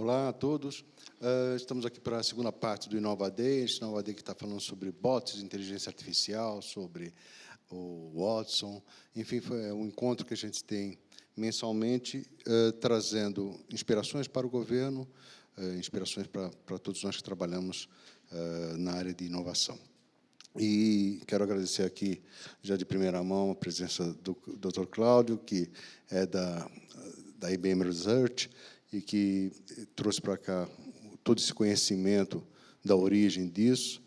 Olá a todos. Estamos aqui para a segunda parte do InovaDay. Este InovaDay que está falando sobre bots, inteligência artificial, sobre o Watson. Enfim, foi um encontro que a gente tem mensalmente, trazendo inspirações para o governo, inspirações para todos nós que trabalhamos na área de inovação. E quero agradecer aqui, já de primeira mão, a presença do Dr. Cláudio, que é da IBM Research, e que trouxe para cá todo esse conhecimento da origem disso,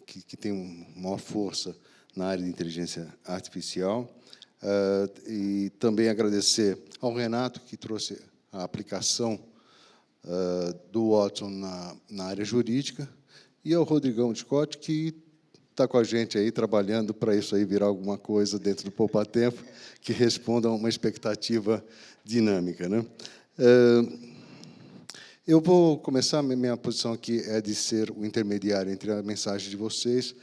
que tem maior força na área de inteligência artificial. E também agradecer ao Renato, que trouxe a aplicação do Watson na área jurídica, e ao Rodrigão Scott, que está com a gente aí, trabalhando para isso aí virar alguma coisa dentro do Poupa Tempo, que responda a uma expectativa dinâmica, né? Eu vou começar, minha posição aqui é de ser o intermediário entre a mensagem de vocês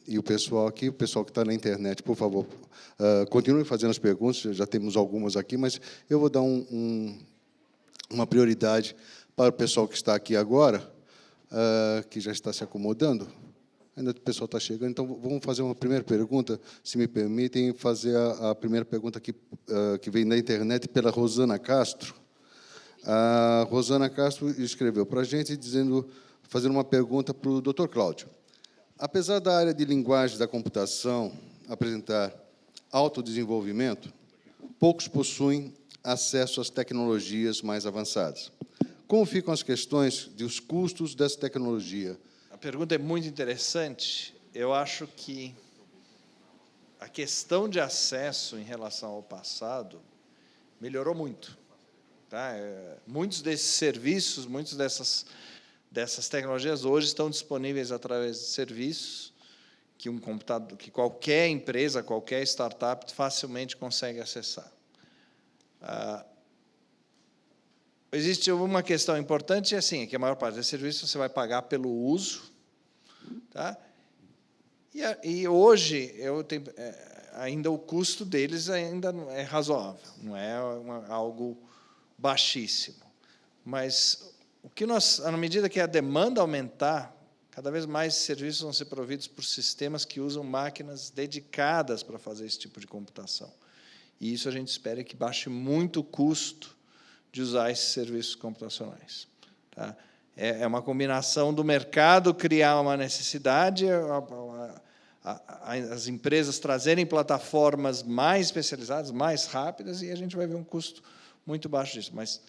e o pessoal aqui, o pessoal que está na internet, por favor, continue fazendo as perguntas, já temos algumas aqui, mas eu vou dar uma prioridade para o pessoal que está aqui agora, que já está se acomodando. Ainda o pessoal está chegando, então vamos fazer uma primeira pergunta, se me permitem, fazer a primeira pergunta aqui, que vem da internet pela Rosana Castro. A Rosana Castro escreveu para a gente, fazendo uma pergunta para o Dr. Cláudio. Apesar da área de linguagem da computação apresentar autodesenvolvimento, poucos possuem acesso às tecnologias mais avançadas. Como ficam as questões dos custos dessa tecnologia? A pergunta é muito interessante. Eu acho que a questão de acesso em relação ao passado melhorou muito. Tá? Muitos desses serviços, muitas dessas tecnologias hoje estão disponíveis através de serviços que que qualquer empresa, qualquer startup facilmente consegue acessar. Existe uma questão importante, assim, que a maior parte dos serviços você vai pagar pelo uso, tá? E hoje ainda o custo deles ainda é razoável, não é algo baixíssimo. Mas à medida que a demanda aumentar, cada vez mais serviços vão ser providos por sistemas que usam máquinas dedicadas para fazer esse tipo de computação. E isso a gente espera que baixe muito o custo de usar esses serviços computacionais. Tá? É uma combinação do mercado criar uma necessidade, as empresas trazerem plataformas mais especializadas, mais rápidas, e a gente vai ver um custo muito baixo disso. Mas,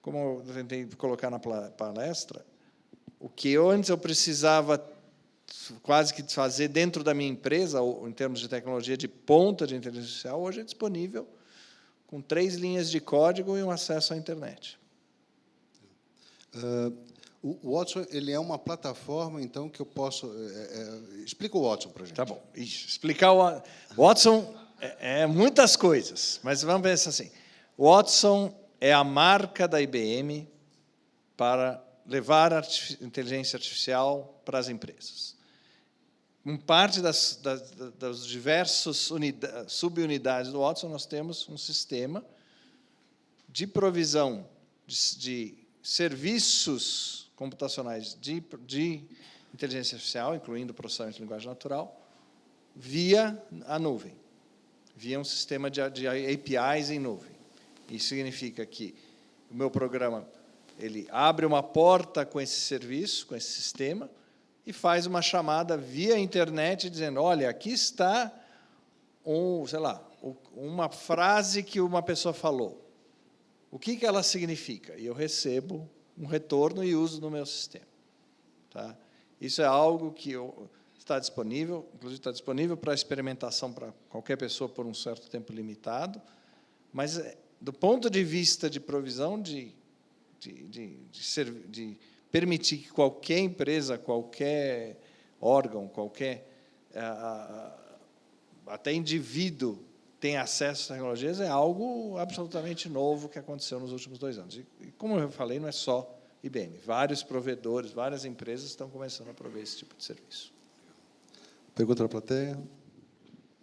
como eu tentei colocar na palestra, o que antes eu precisava quase que fazer dentro da minha empresa, em termos de tecnologia de ponta de inteligência artificial, hoje é disponível com 3 linhas de código e um acesso à internet. O Watson, ele é uma plataforma, então, que eu posso... explica o Watson para a gente. Tá bom. Explicar o Watson é muitas coisas, mas vamos pensar assim. O Watson é a marca da IBM para levar a inteligência artificial para as empresas. Em parte das diversas subunidades do Watson, nós temos um sistema de provisão de serviços computacionais de inteligência artificial, incluindo processamento de linguagem natural, via a nuvem, via um sistema de APIs em nuvem. Isso significa que o meu programa ele abre uma porta com esse serviço, com esse sistema, e faz uma chamada via internet dizendo, olha, aqui está uma frase que uma pessoa falou. O que ela significa? E eu recebo um retorno e uso no meu sistema. Tá? Isso é algo que está disponível, inclusive está disponível para experimentação para qualquer pessoa por um certo tempo limitado, mas, do ponto de vista de provisão de permitir que qualquer empresa, qualquer órgão, até indivíduo tenha acesso às tecnologias, é algo absolutamente novo que aconteceu nos últimos 2 anos. E, como eu falei, não é só IBM. Vários provedores, várias empresas estão começando a prover esse tipo de serviço. Pergunta da plateia.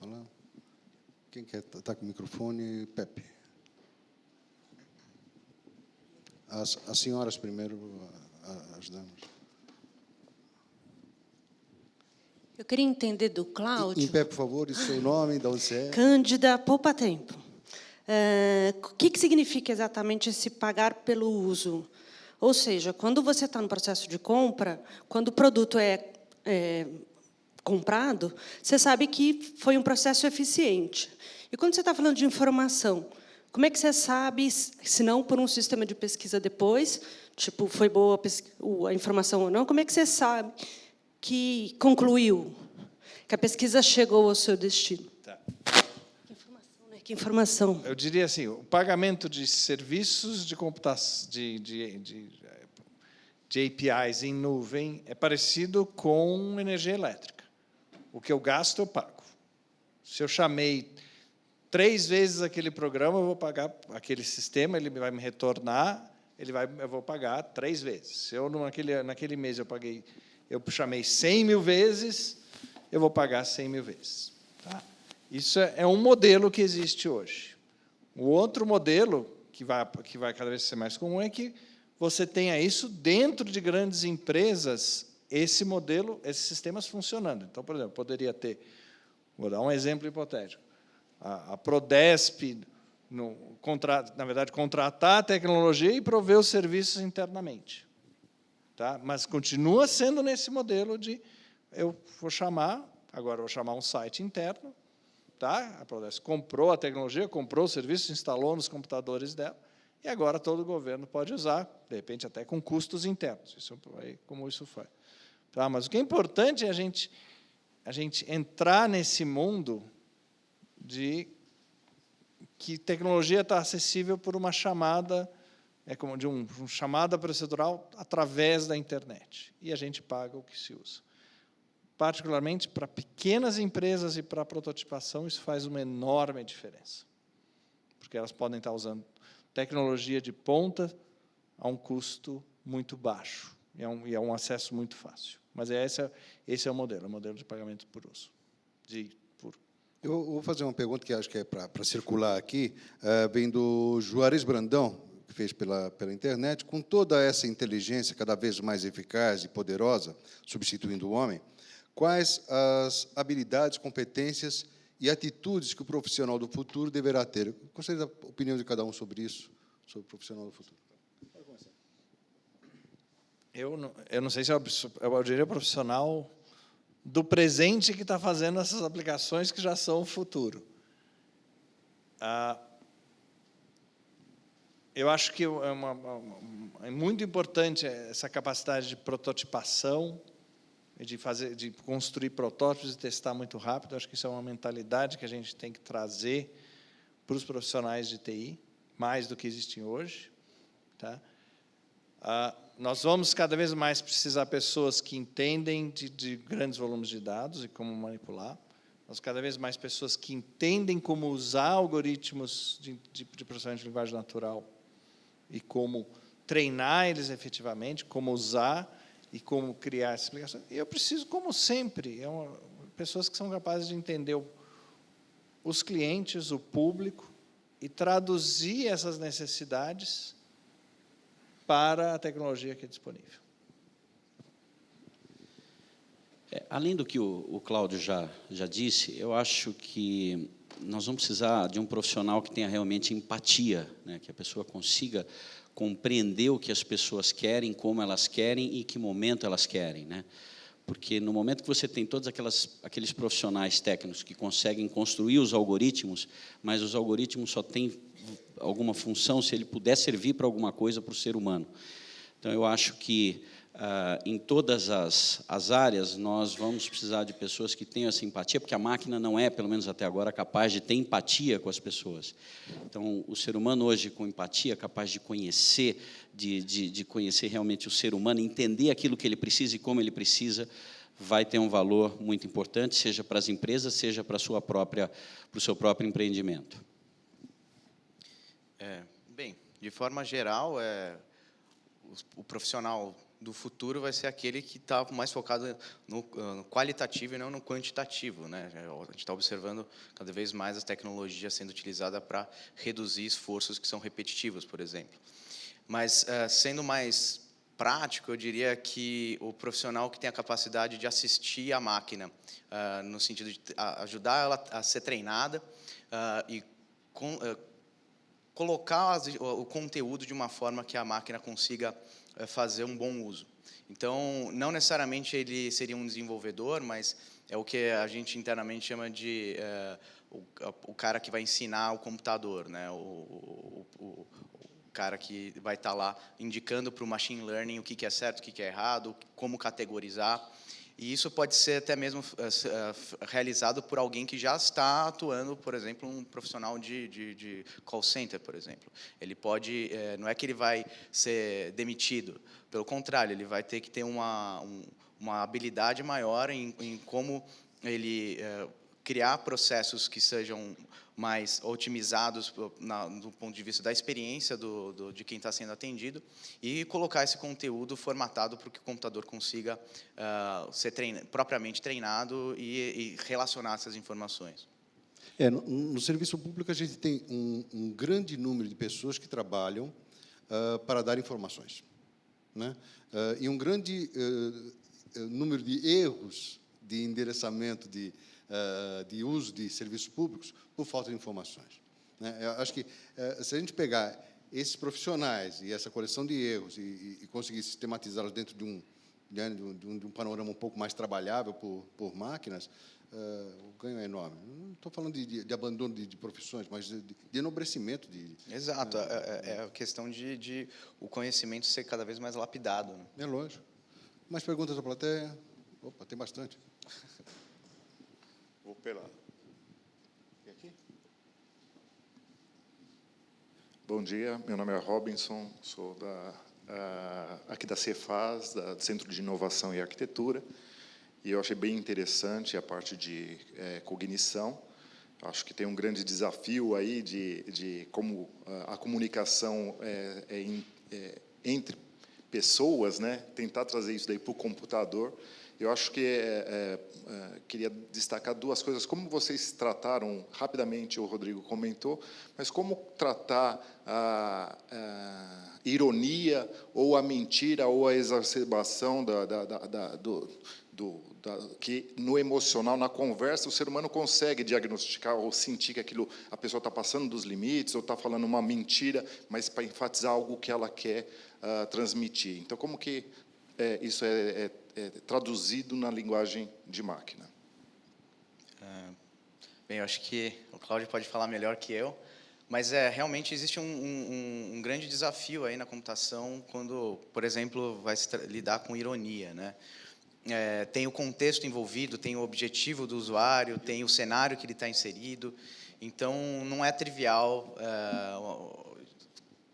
Olá. Quem quer estar com o microfone? Pepe. As senhoras primeiro, as damas. Eu queria entender do Cláudio. Em pé, por favor, e seu nome, de onde você é? Cândida Poupa Tempo. O que significa exatamente esse pagar pelo uso? Ou seja, quando você está no processo de compra, quando o produto é comprado, você sabe que foi um processo eficiente. E quando você está falando de informação, como é que você sabe, se não por um sistema de pesquisa depois, tipo, foi boa a informação ou não, como é que você sabe que concluiu, que a pesquisa chegou ao seu destino? Tá. Que informação, né? Que informação? Eu diria assim, o pagamento de serviços de computação, de APIs em nuvem é parecido com energia elétrica. O que eu gasto, eu pago. Se eu chamei 3 vezes aquele programa, eu vou pagar aquele sistema, ele vai me retornar, eu vou pagar 3 vezes. Se eu naquele mês eu chamei 100 mil vezes, eu vou pagar 100 mil vezes. Tá? Isso é um modelo que existe hoje. O outro modelo, que vai cada vez ser mais comum, é que você tenha isso dentro de grandes empresas, esse modelo, esses sistemas funcionando. Então, por exemplo, poderia ter, vou dar um exemplo hipotético, a Prodesp, na verdade, contratar a tecnologia e prover os serviços internamente. Tá? Mas continua sendo nesse modelo de eu vou chamar, agora vou chamar um site interno, tá? A Prodesp comprou a tecnologia, comprou o serviço, instalou nos computadores dela, e agora todo o governo pode usar, de repente até com custos internos. Isso é como isso faz. Tá? Mas o que é importante é a gente entrar nesse mundo de que tecnologia está acessível por uma chamada, como de uma chamada procedural através da internet. E a gente paga o que se usa. Particularmente para pequenas empresas e para a prototipação, isso faz uma enorme diferença. Porque elas podem estar usando tecnologia de ponta a um custo muito baixo. E é um acesso muito fácil. Mas esse é o modelo de pagamento por uso. Eu vou fazer uma pergunta que acho que é para circular aqui, vem do Juarez Brandão, que fez pela internet. Com toda essa inteligência cada vez mais eficaz e poderosa, substituindo o homem, quais as habilidades, competências e atitudes que o profissional do futuro deverá ter? Eu gostaria da opinião de cada um sobre isso, sobre o profissional do futuro. Eu não sei se eu diria profissional do presente que está fazendo essas aplicações que já são o futuro. Eu acho que é muito importante essa capacidade de prototipação, de construir protótipos e testar muito rápido. Eu acho que isso é uma mentalidade que a gente tem que trazer para os profissionais de TI, mais do que existem hoje. Tá? Nós vamos cada vez mais precisar de pessoas que entendem de grandes volumes de dados e como manipular. Nós cada vez mais pessoas que entendem como usar algoritmos de processamento de linguagem natural e como treinar eles efetivamente, como usar e como criar essa explicação. E eu preciso, como sempre, pessoas que são capazes de entender os clientes, o público, e traduzir essas necessidades para a tecnologia que é disponível. Além do que o Cláudio já disse, eu acho que nós vamos precisar de um profissional que tenha realmente empatia, né? Que a pessoa consiga compreender o que as pessoas querem, como elas querem e que momento elas querem, né? Porque no momento que você tem todos aqueles profissionais técnicos que conseguem construir os algoritmos, mas os algoritmos só têm alguma função se ele puder servir para alguma coisa para o ser humano. Então, eu acho que em todas as áreas nós vamos precisar de pessoas que tenham essa empatia, porque a máquina não é, pelo menos até agora, capaz de ter empatia com as pessoas. Então, o ser humano hoje, com empatia, é capaz de conhecer, de conhecer realmente o ser humano, entender aquilo que ele precisa e como ele precisa, vai ter um valor muito importante, seja para as empresas, seja para o seu próprio empreendimento. Bem, de forma geral, o profissional do futuro vai ser aquele que está mais focado no qualitativo e não no quantitativo, né? A gente está observando cada vez mais as tecnologias sendo utilizadas para reduzir esforços que são repetitivos, por exemplo. Mas, sendo mais prático, eu diria que o profissional que tem a capacidade de assistir a máquina, no sentido de ajudar ela a ser treinada e colocar o conteúdo de uma forma que a máquina consiga fazer um bom uso. Então, não necessariamente ele seria um desenvolvedor, mas é o que a gente internamente chama de o cara que vai ensinar o computador, né? O cara que vai estar lá indicando para o machine learning o que é certo, o que é errado, como categorizar. E isso pode ser até mesmo realizado por alguém que já está atuando, por exemplo, um profissional de call center, por exemplo. Ele pode, não é que ele vai ser demitido, pelo contrário, ele vai ter que ter uma habilidade maior em como ele criar processos que sejam mais otimizados do ponto de vista da experiência de quem está sendo atendido e colocar esse conteúdo formatado para que o computador consiga ser propriamente treinado e relacionar essas informações. No serviço público, a gente tem um grande número de pessoas que trabalham para dar informações, né? E um grande número de erros de endereçamento de uso de serviços públicos por falta de informações, né? Eu acho que, se a gente pegar esses profissionais e essa coleção de erros e conseguir sistematizá-los dentro de um panorama um pouco mais trabalhável por máquinas, o ganho é enorme. Não estou falando de abandono de profissões, mas de enobrecimento. Exato. É a questão de o conhecimento ser cada vez mais lapidado, né? É lógico. Mais perguntas da plateia? Opa, tem bastante. Vou pela. E aqui? Bom dia, meu nome é Robinson, sou aqui da Cefaz, do Centro de Inovação e Arquitetura, e eu achei bem interessante a parte de cognição. Acho que tem um grande desafio aí de como a comunicação entre pessoas, né? Tentar trazer isso daí para o computador. Eu acho que queria destacar duas coisas. Como vocês trataram, rapidamente o Rodrigo comentou, mas como tratar a ironia, ou a mentira, ou a exacerbação que no emocional, na conversa, o ser humano consegue diagnosticar ou sentir que a pessoa está passando dos limites, ou está falando uma mentira, mas para enfatizar algo que ela quer transmitir. Então, como que isso é traduzido na linguagem de máquina? Bem, eu acho que o Cláudio pode falar melhor que eu, mas realmente existe um grande desafio aí na computação quando, por exemplo, vai se lidar com ironia, né? Tem o contexto envolvido, tem o objetivo do usuário, tem o cenário que ele está inserido, então não é trivial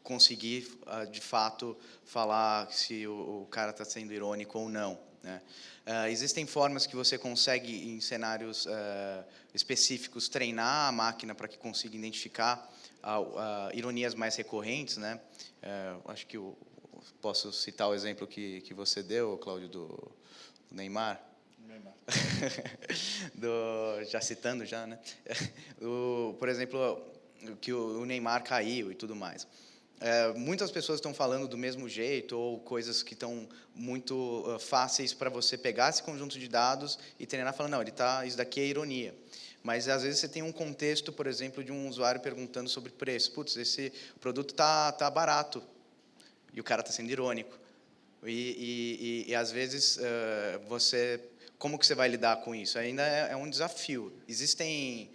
conseguir, de fato, falar se o cara está sendo irônico ou não, né? Existem formas que você consegue, em cenários específicos, treinar a máquina para que consiga identificar ironias mais recorrentes, né? Acho que posso citar o exemplo que você deu, Cláudio, do Neymar. Já citando, né? Por exemplo, que o Neymar caiu e tudo mais. Muitas pessoas estão falando do mesmo jeito, ou coisas que estão muito fáceis para você pegar esse conjunto de dados e treinar falando, não, isso daqui é ironia. Mas, às vezes, você tem um contexto, por exemplo, de um usuário perguntando sobre preço. Putz, esse produto está barato. E o cara está sendo irônico. E às vezes, como que você vai lidar com isso? Ainda é um desafio. Existem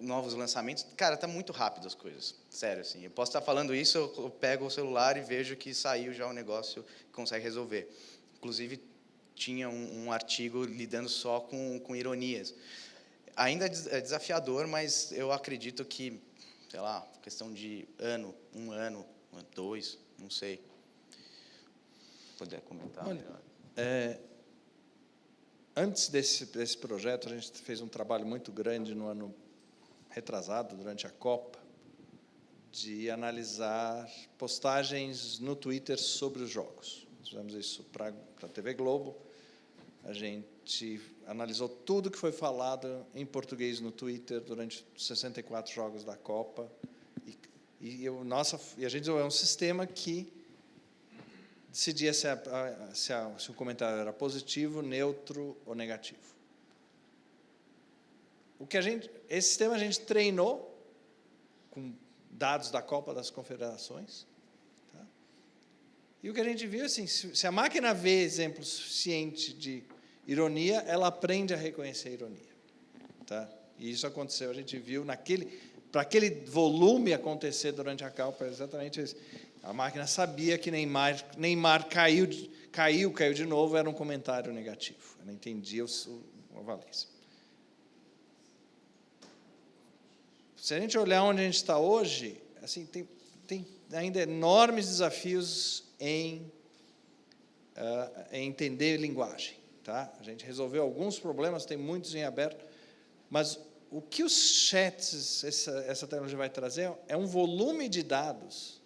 novos lançamentos. Cara, está muito rápido as coisas. Sério, assim. Eu posso estar falando isso, eu pego o celular e vejo que saiu já um negócio que consegue resolver. Inclusive, tinha um artigo lidando só com ironias. Ainda é desafiador, mas eu acredito que, sei lá, questão de um ano, 2, não sei. Se puder comentar. Olha, antes desse projeto, a gente fez um trabalho muito grande no ano retrasado, durante a Copa, de analisar postagens no Twitter sobre os jogos. Nós fizemos isso para a TV Globo. A gente analisou tudo que foi falado em português no Twitter durante os 64 jogos da Copa e E a gente desenvolveu um sistema que decidia se o comentário era positivo, neutro ou negativo. Esse sistema a gente treinou com dados da Copa das Confederações. Tá? E o que a gente viu, assim, se a máquina vê exemplo suficiente de ironia, ela aprende a reconhecer a ironia. Tá? E isso aconteceu, a gente viu para aquele volume acontecer durante a Copa, exatamente isso. A máquina sabia que Neymar caiu de novo, era um comentário negativo. Ela entendia a valência. Se a gente olhar onde a gente está hoje, assim, tem ainda enormes desafios em entender linguagem. Tá? A gente resolveu alguns problemas, tem muitos em aberto, mas o que os chats, essa tecnologia vai trazer é um volume de dados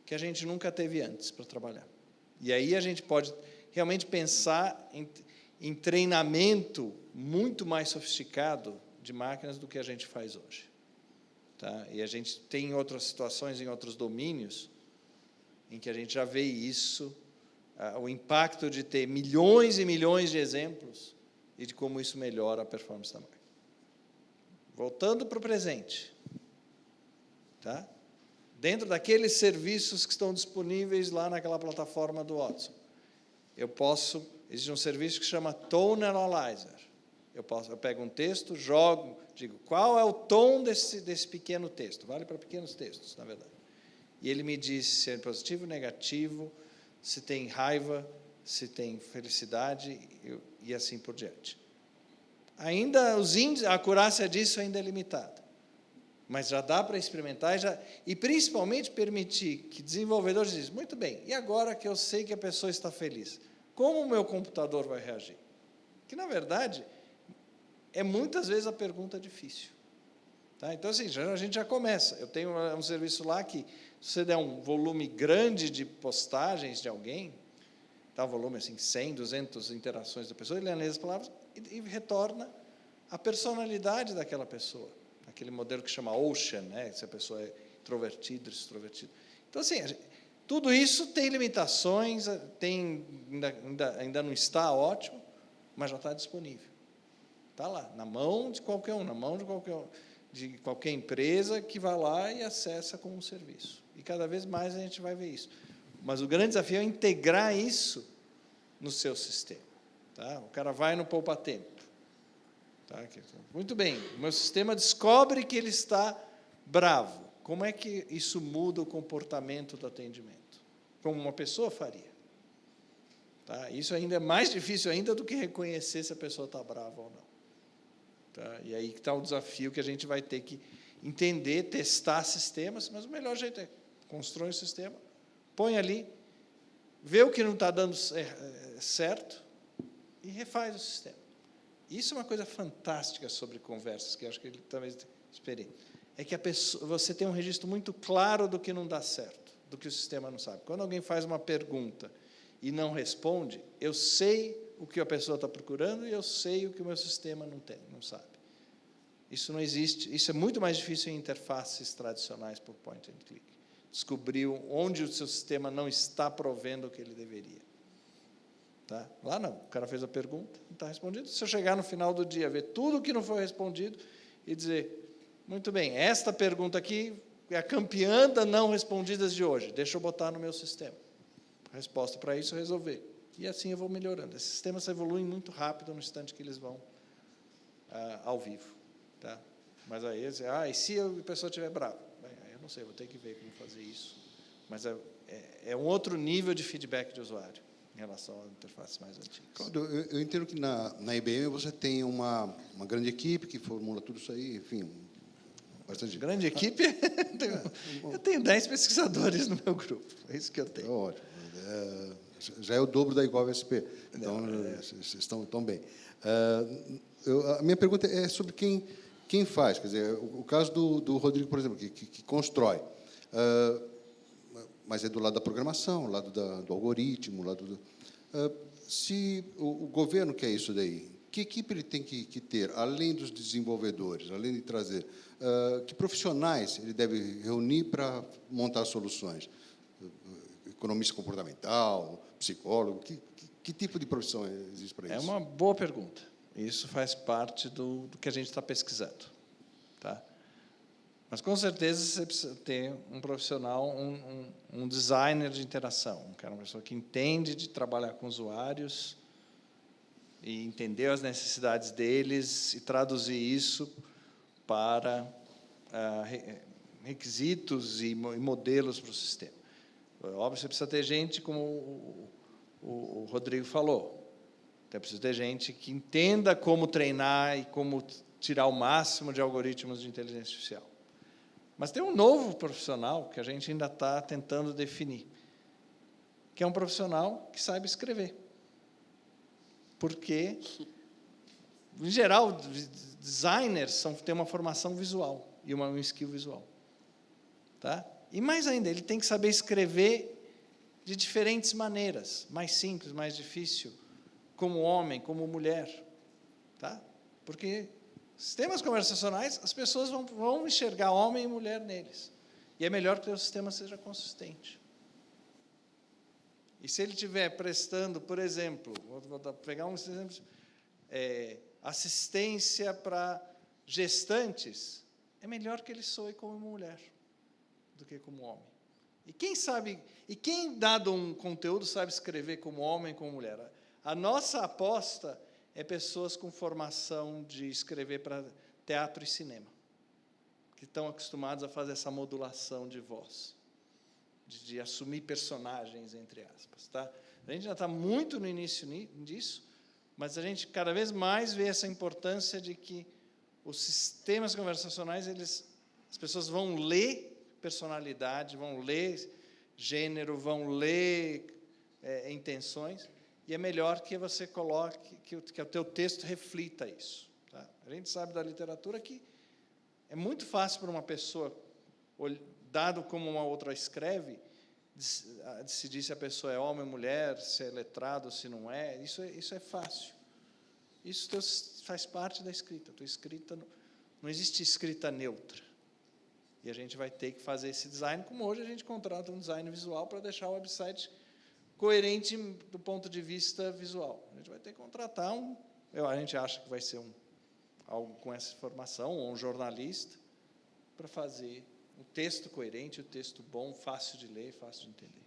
que a gente nunca teve antes para trabalhar. E aí a gente pode realmente pensar em treinamento muito mais sofisticado de máquinas do que a gente faz hoje. Tá? E a gente tem outras situações, em outros domínios, em que a gente já vê isso, o impacto de ter milhões e milhões de exemplos e de como isso melhora a performance da máquina. Voltando para o presente. Tá? Dentro daqueles serviços que estão disponíveis lá naquela plataforma do Watson, existe um serviço que se chama Tone Analyzer. Eu pego um texto, jogo, digo, qual é o tom desse pequeno texto? Vale para pequenos textos, na verdade. E ele me diz se é positivo, negativo, se tem raiva, se tem felicidade e assim por diante. Ainda a acurácia disso ainda é limitada, mas já dá para experimentar e principalmente permitir que desenvolvedores dizem, muito bem, e agora que eu sei que a pessoa está feliz, como o meu computador vai reagir? Que, na verdade, é muitas vezes a pergunta difícil. Tá? Então, assim, a gente já começa. Eu tenho um serviço lá que, se você der um volume grande de postagens de alguém, tá, um volume assim, 100, 200 interações da pessoa, ele analisa as palavras e retorna a personalidade daquela pessoa. Aquele modelo que chama Ocean, né? Se a pessoa é introvertida, extrovertida. Então, assim, tudo isso tem limitações, ainda não está ótimo, mas já está disponível. Está lá, na mão de qualquer um, na mão de qualquer empresa que vai lá e acessa como um serviço. E cada vez mais a gente vai ver isso. Mas o grande desafio é integrar isso no seu sistema. Tá? O cara vai no poupa-tempo. Tá? Muito bem, o meu sistema descobre que ele está bravo. Como é que isso muda o comportamento do atendimento? Como uma pessoa faria. Tá? Isso ainda é mais difícil ainda do que reconhecer se a pessoa está brava ou não. Tá? E aí está o desafio que a gente vai ter que entender, testar sistemas, mas o melhor jeito é construir um sistema, põe ali, vê o que não está dando certo e refaz o sistema. Isso é uma coisa fantástica sobre conversas, que eu acho que ele talvez esperei. É que você tem um registro muito claro do que não dá certo, do que o sistema não sabe. Quando alguém faz uma pergunta e não responde, eu sei o que a pessoa está procurando e eu sei o que o meu sistema não sabe. Isso não existe, isso é muito mais difícil em interfaces tradicionais por point and click. Descobrir onde o seu sistema não está provendo o que ele deveria. Tá? Lá não, o cara fez a pergunta, não está respondido. Se eu chegar no final do dia, ver tudo o que não foi respondido e dizer, muito bem, esta pergunta aqui é a campeã das não respondidas de hoje, deixa eu botar no meu sistema. A resposta para isso é resolver. E assim eu vou melhorando. Esses sistemas evoluem muito rápido no instante que eles vão ao vivo. Tá? Mas aí, e se a pessoa estiver brava? Bem, eu não sei, vou ter que ver como fazer isso. Mas é um outro nível de feedback de usuário em relação às interfaces mais antigas. Claudio, eu entendo que na IBM você tem uma grande equipe que formula tudo isso aí, enfim, bastante... Grande equipe? Eu tenho 10 pesquisadores no meu grupo, é isso que eu tenho. Ótimo. Já é o dobro da Igual VSP, então vocês estão bem. A minha pergunta é sobre quem faz, quer dizer, o caso do Rodrigo, por exemplo, que constrói, mas é do lado da programação, do lado do algoritmo, se o governo quer isso daí, que equipe ele tem que ter, além dos desenvolvedores, além de trazer? Que profissionais ele deve reunir para montar soluções? Economista comportamental, psicólogo, que tipo de profissão existe para isso? É uma boa pergunta. Isso faz parte do que a gente está pesquisando. Tá? Mas, com certeza, você precisa ter um profissional, um designer de interação, uma pessoa que entende de trabalhar com usuários e entender as necessidades deles e traduzir isso para requisitos e modelos para o sistema. Óbvio, você precisa ter gente, como o Rodrigo falou, você precisa ter gente que entenda como treinar e como tirar o máximo de algoritmos de inteligência artificial. Mas tem um novo profissional que a gente ainda está tentando definir, que é um profissional que sabe escrever. Porque, em geral, designers têm uma formação visual e um skill visual. Tá? E, mais ainda, ele tem que saber escrever de diferentes maneiras, mais simples, mais difícil, como homem, como mulher. Tá? Porque sistemas conversacionais, as pessoas vão enxergar homem e mulher neles. E é melhor que o sistema seja consistente. E se ele estiver prestando, por exemplo, vou pegar um exemplo, assistência para gestantes, é melhor que ele soe como mulher do que como homem. E quem, dado um conteúdo, sabe escrever como homem e como mulher? A nossa aposta é pessoas com formação de escrever para teatro e cinema, que estão acostumados a fazer essa modulação de voz, de assumir personagens, entre aspas. Tá? A gente já está muito no início disso, mas a gente cada vez mais vê essa importância de que os sistemas conversacionais, as pessoas vão ler personalidade, vão ler gênero, vão ler intenções, e é melhor que você coloque, que o teu texto reflita isso. Tá? A gente sabe da literatura que é muito fácil para uma pessoa, dado como uma outra escreve, decidir se a pessoa é homem ou mulher, se é letrado, se não é. Isso é fácil. Isso faz parte da escrita. Tua escrita não existe escrita neutra. E a gente vai ter que fazer esse design, como hoje a gente contrata um design visual para deixar o website coerente do ponto de vista visual. A gente vai ter que contratar a gente acha que vai ser algo com essa formação, ou um jornalista, para fazer um texto coerente, um texto bom, fácil de ler, fácil de entender.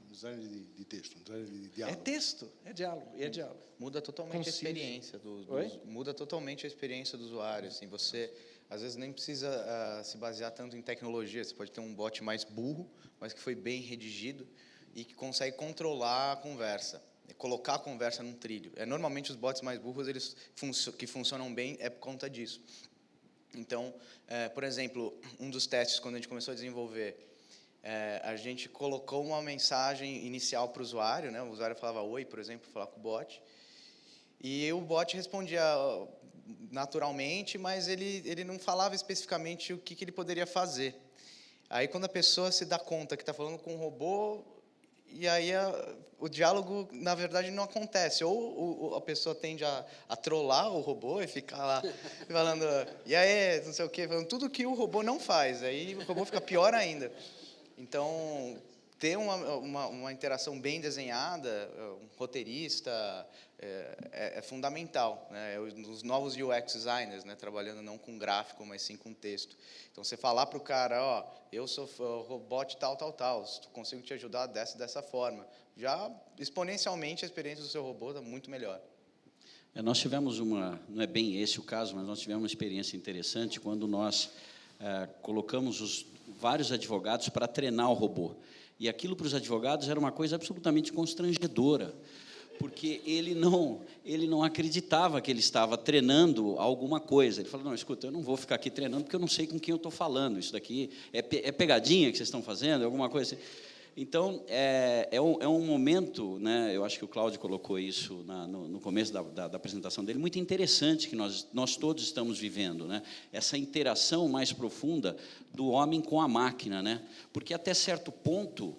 Um design de texto, um design de diálogo. É texto, é diálogo, e é diálogo. Muda totalmente a experiência muda totalmente a experiência do usuário. Assim, você, às vezes, nem precisa se basear tanto em tecnologia. Você pode ter um bot mais burro, mas que foi bem redigido e que consegue controlar a conversa, colocar a conversa num trilho. Normalmente, os bots mais burros, que funcionam bem, é por conta disso. Então, por exemplo, um dos testes, quando a gente começou a desenvolver, a gente colocou uma mensagem inicial para o usuário, né? O usuário falava oi, por exemplo, para falar com o bot, e o bot respondia naturalmente, mas ele não falava especificamente o que ele poderia fazer. Aí, quando a pessoa se dá conta que está falando com um robô, e aí o diálogo, na verdade, não acontece. Ou a pessoa tende a trollar o robô e ficar lá falando, e aí, não sei o quê, falando tudo que o robô não faz. Aí o robô fica pior ainda. Então, ter uma interação bem desenhada, um roteirista, é fundamental. Né? Os novos UX designers, né? Trabalhando não com gráfico, mas sim com texto. Então, você falar para o cara, eu sou robot tal, consigo te ajudar dessa forma. Já, exponencialmente, a experiência do seu robô está muito melhor. Nós tivemos não é bem esse o caso, mas nós tivemos uma experiência interessante quando nós colocamos vários advogados para treinar o robô. E aquilo para os advogados era uma coisa absolutamente constrangedora, porque ele não acreditava que ele estava treinando alguma coisa. Ele falou, não, escuta, eu não vou ficar aqui treinando porque eu não sei com quem eu estou falando. Isso daqui é pegadinha que vocês estão fazendo, alguma coisa assim. Então, é um momento, né, eu acho que o Cláudio colocou isso no começo da apresentação dele, muito interessante que nós todos estamos vivendo, né? Essa interação mais profunda do homem com a máquina, né? Porque até certo ponto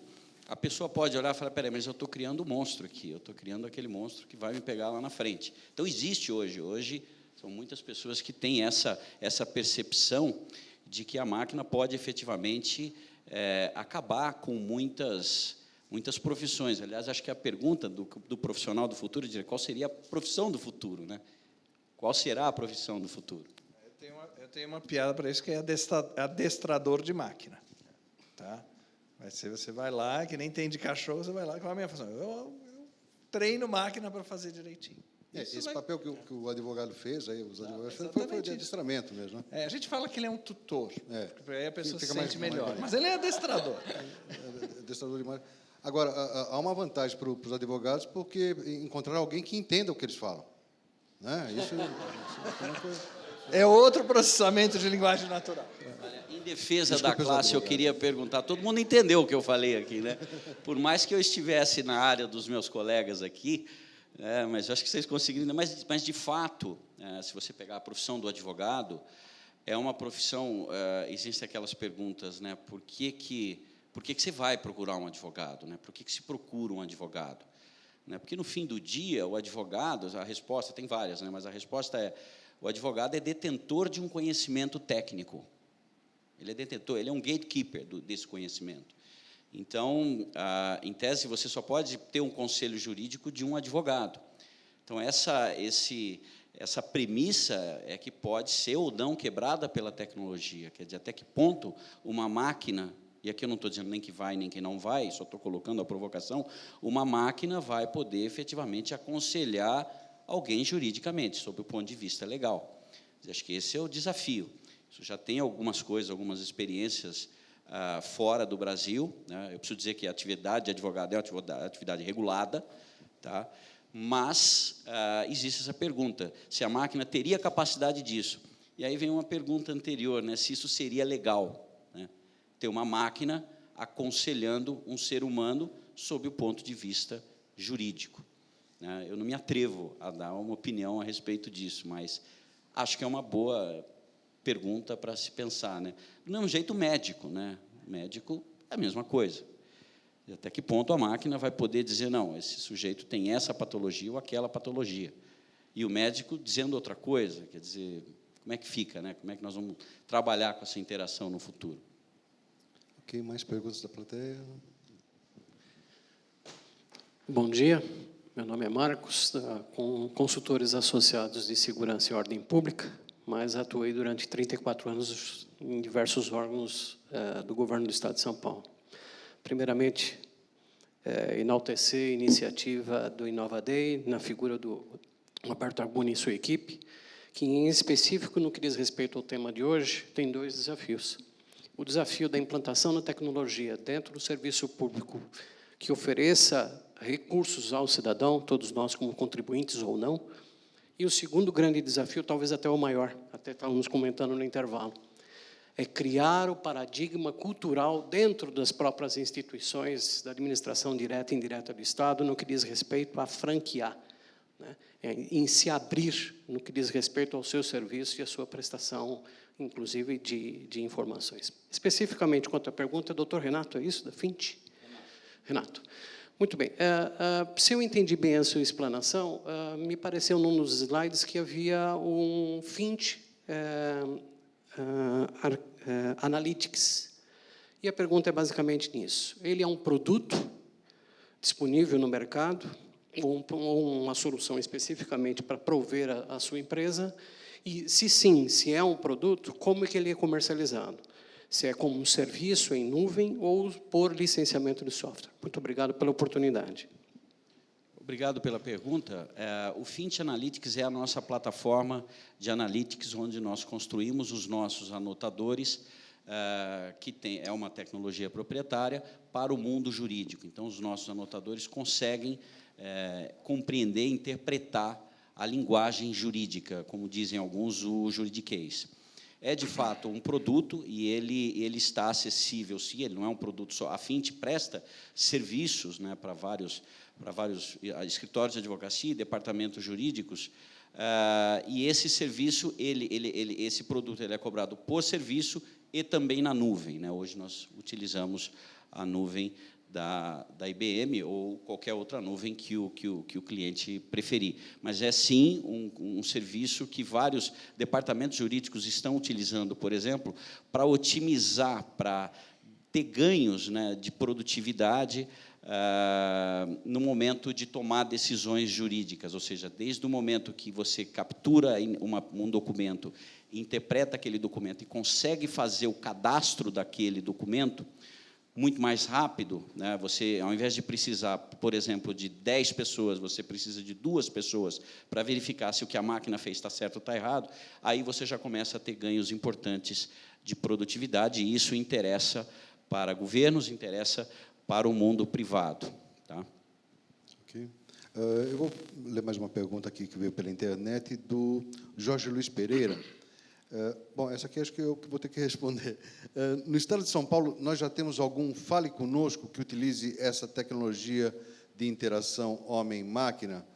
a pessoa pode olhar e falar, peraí, mas eu estou criando um monstro aqui, eu estou criando aquele monstro que vai me pegar lá na frente. Então, existe hoje são muitas pessoas que têm essa percepção de que a máquina pode, efetivamente, acabar com muitas profissões. Aliás, acho que a pergunta do profissional do futuro é qual seria a profissão do futuro, né? Qual será a profissão do futuro? Eu tenho uma piada para isso, que é adestrador de máquina. Tá? Você vai lá, que nem tem de cachorro, você vai lá, qual é a minha função? Eu treino máquina para fazer direitinho. Esse papel que o advogado fez, aí, os advogados foi de adestramento mesmo. Né? A gente fala que ele é um tutor, porque aí a pessoa se sente melhor. mais Mas ele é adestrador. Adestrador de máquina. Agora, há uma vantagem para os advogados, porque encontrar alguém que entenda o que eles falam. Né? Isso é uma coisa... É outro processamento de linguagem natural. Em defesa da classe, eu queria perguntar, todo mundo entendeu o que eu falei aqui, né? Por mais que eu estivesse na área dos meus colegas aqui, mas eu acho que vocês conseguiram, mas de fato, se você pegar a profissão do advogado, é uma profissão, existem aquelas perguntas, né? Por que você vai procurar um advogado? Né? Por que se procura um advogado? Né? Porque, no fim do dia, o advogado, a resposta, tem várias, né? Mas a resposta é, o advogado é detentor de um conhecimento técnico. Ele é detentor, ele é um gatekeeper desse conhecimento. Então, em tese, você só pode ter um conselho jurídico de um advogado. Então, essa premissa é que pode ser ou não quebrada pela tecnologia. Quer dizer, até que ponto uma máquina, e aqui eu não estou dizendo nem que vai, nem que não vai, só estou colocando a provocação, uma máquina vai poder, efetivamente, aconselhar alguém juridicamente, sob o ponto de vista legal. Acho que esse é o desafio. Isso já tem algumas coisas, algumas experiências fora do Brasil. Né? Eu preciso dizer que a atividade de advogado é uma atividade regulada, tá? Mas existe essa pergunta, se a máquina teria capacidade disso. E aí vem uma pergunta anterior, né? Se isso seria legal, né? Ter uma máquina aconselhando um ser humano sob o ponto de vista jurídico. Né? Eu não me atrevo a dar uma opinião a respeito disso, mas acho que é uma boa pergunta para se pensar, né? Do mesmo jeito, médico, né? Médico é a mesma coisa. Até que ponto a máquina vai poder dizer, não, esse sujeito tem essa patologia ou aquela patologia. E o médico dizendo outra coisa, quer dizer, como é que fica, né? Como é que nós vamos trabalhar com essa interação no futuro? Ok, mais perguntas da plateia? Bom dia, meu nome é Marcos, com consultores associados de segurança e ordem pública, mas atuei durante 34 anos em diversos órgãos do governo do Estado de São Paulo. Primeiramente, enaltecer a iniciativa do InovaDay, na figura do Roberto Arbuni e sua equipe, que, em específico, no que diz respeito ao tema de hoje, tem dois desafios. O desafio da implantação da tecnologia dentro do serviço público que ofereça recursos ao cidadão, todos nós como contribuintes ou não, e o segundo grande desafio, talvez até o maior, até estávamos comentando no intervalo, é criar o paradigma cultural dentro das próprias instituições da administração direta e indireta do Estado, no que diz respeito a franquear, né? Em se abrir no que diz respeito ao seu serviço e à sua prestação, inclusive, de informações. Especificamente, quanto à pergunta, doutor Renato, é isso, da FINT? Renato. Muito bem. Se eu entendi bem a sua explanação, me pareceu num dos slides que havia um FINT Analytics. E a pergunta é basicamente nisso. Ele é um produto disponível no mercado, ou uma solução especificamente para prover a sua empresa? E, se sim, se é um produto, como é que ele é comercializado? Se é como um serviço em nuvem ou por licenciamento de software. Muito obrigado pela oportunidade. Obrigado pela pergunta. O Fint Analytics é a nossa plataforma de analytics, onde nós construímos os nossos anotadores, que é uma tecnologia proprietária, para o mundo jurídico. Então, os nossos anotadores conseguem compreender e interpretar a linguagem jurídica, como dizem alguns, o juridiquês. É, de fato, um produto e ele está acessível, sim, ele não é um produto só. A Fint presta serviços, né, para vários escritórios de advocacia e departamentos jurídicos, e esse serviço, esse produto ele é cobrado por serviço e também na nuvem. Né? Hoje nós utilizamos a nuvem da IBM ou qualquer outra nuvem que o cliente preferir. Mas é, sim, um serviço que vários departamentos jurídicos estão utilizando, por exemplo, para otimizar, para ter ganhos, né, de produtividade no momento de tomar decisões jurídicas, ou seja, desde o momento que você captura um documento, interpreta aquele documento e consegue fazer o cadastro daquele documento muito mais rápido, né? Você, ao invés de precisar, por exemplo, de 10 pessoas, você precisa de 2 pessoas para verificar se o que a máquina fez está certo ou está errado, aí você já começa a ter ganhos importantes de produtividade, e isso interessa para governos, interessa para o mundo privado. Tá? Okay. Eu vou ler mais uma pergunta aqui que veio pela internet, do Jorge Luiz Pereira. Bom, essa aqui acho que eu que vou ter que responder. No estado de São Paulo, nós já temos algum Fale Conosco que utilize essa tecnologia de interação homem-máquina?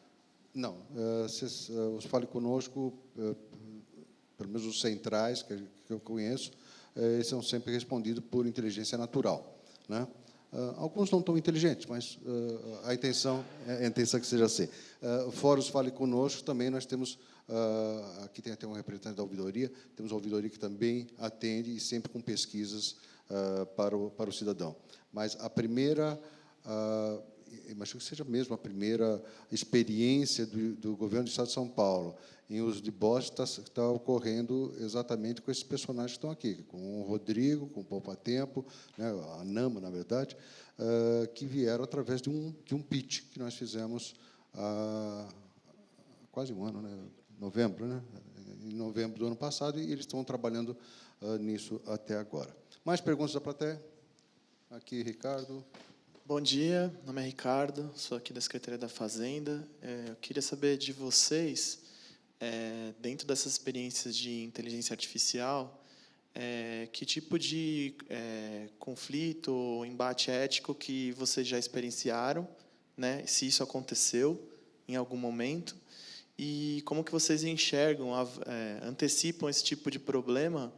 Não. Os Fale Conosco, pelo menos os centrais que eu conheço, eles são sempre respondidos por inteligência natural, né? Alguns não tão inteligentes, mas a intenção é que seja assim. Fora os Fale Conosco, também nós temos, aqui tem até um representante da ouvidoria, temos a ouvidoria que também atende, e sempre com pesquisas para o cidadão. Mas a primeira, imagino que seja mesmo a primeira experiência do governo do Estado de São Paulo em uso de bots está ocorrendo exatamente com esses personagens que estão aqui, com o Rodrigo, com o Poupa Tempo, né, a Nama, na verdade, que vieram através de um pitch que nós fizemos há quase um ano, né, novembro, né, em novembro do ano passado, e eles estão trabalhando nisso até agora. Mais perguntas da plateia? Aqui, Ricardo. Bom dia, meu nome é Ricardo, sou aqui da Secretaria da Fazenda. Eu queria saber de vocês, dentro dessas experiências de inteligência artificial, que tipo de conflito ou embate ético que vocês já experienciaram, né? Se isso aconteceu em algum momento, e como que vocês enxergam, antecipam esse tipo de problema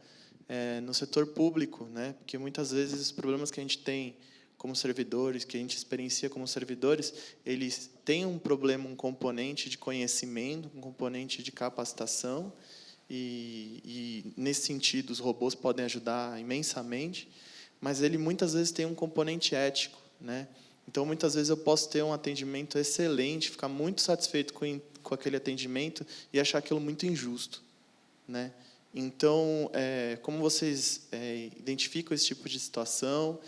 no setor público, né? Porque muitas vezes os problemas que a gente tem como servidores, que a gente experiencia como servidores, eles têm um problema, um componente de conhecimento, um componente de capacitação, e nesse sentido os robôs podem ajudar imensamente, mas ele muitas vezes tem um componente ético, né? Então, muitas vezes eu posso ter um atendimento excelente, ficar muito satisfeito com aquele atendimento e achar aquilo muito injusto, né? Então, como vocês identificam esse tipo de situação?